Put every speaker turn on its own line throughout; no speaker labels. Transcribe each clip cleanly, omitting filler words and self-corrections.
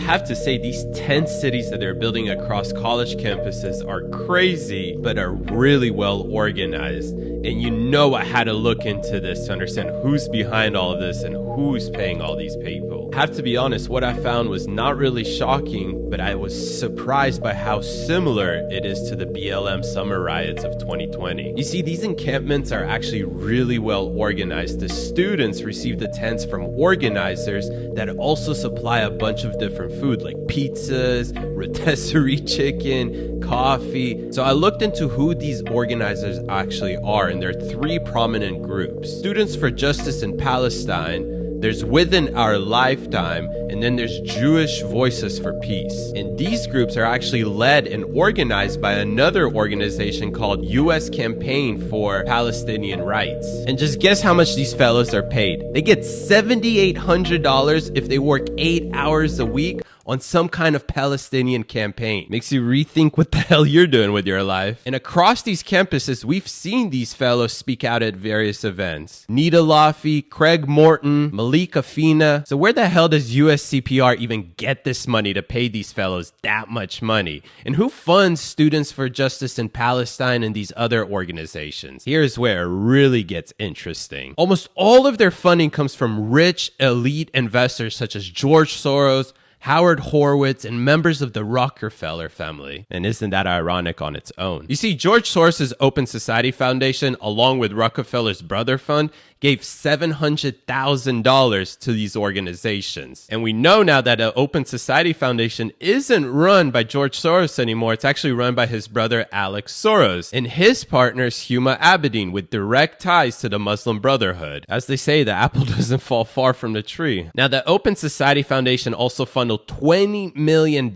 have to say, these tent cities that they're building across college campuses are crazy, but are really well organized. And you know I had to look into this to understand who's behind all of this and who's paying all these people. I have to be honest, what I found was not really shocking, but I was surprised by how similar it is to the BLM summer riots of 2020. You see, these encampments are actually really well organized. The students receive the tents from organizers that also supply a bunch of different food like pizzas, rotisserie chicken, coffee. So I looked into who these organizers actually are, and there are three prominent groups. Students for Justice in Palestine, there's Within Our Lifetime, and then there's Jewish Voices for Peace. And these groups are actually led and organized by another organization called U.S. Campaign for Palestinian Rights. And just guess how much these fellows are paid. They get $7,800 if they work 8 hours a week on some kind of Palestinian campaign. Makes you rethink what the hell you're doing with your life. And across these campuses, we've seen these fellows speak out at various events. Nita Laffey, Craig Morton, Malik Afina. So where the hell does USCPR even get this money to pay these fellows that much money? And who funds Students for Justice in Palestine and these other organizations? Here's where it really gets interesting. Almost all of their funding comes from rich, elite investors such as George Soros, Howard Horowitz, and members of the Rockefeller family. And isn't that ironic on its own? You see, George Soros' Open Society Foundation, along with Rockefeller's Brother Fund, gave $700,000 to these organizations. And we know now that the Open Society Foundation isn't run by George Soros anymore. It's actually run by his brother Alex Soros and his partners Huma Abedin, with direct ties to the Muslim Brotherhood. As they say, the apple doesn't fall far from the tree. Now, the Open Society Foundation also funneled $20 million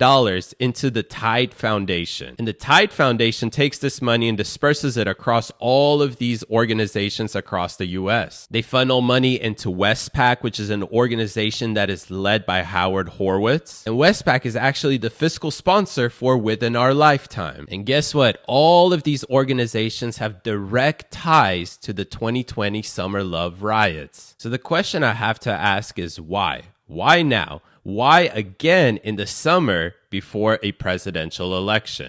into the Tide Foundation. And the Tide Foundation takes this money and disperses it across all of these organizations across the U.S. They funnel money into Westpac, which is an organization that is led by Howard Horowitz. And Westpac is actually the fiscal sponsor for Within Our Lifetime. And guess what? All of these organizations have direct ties to the 2020 Summer Love riots. So the question I have to ask is why? Why now? Why again in the summer before a presidential election?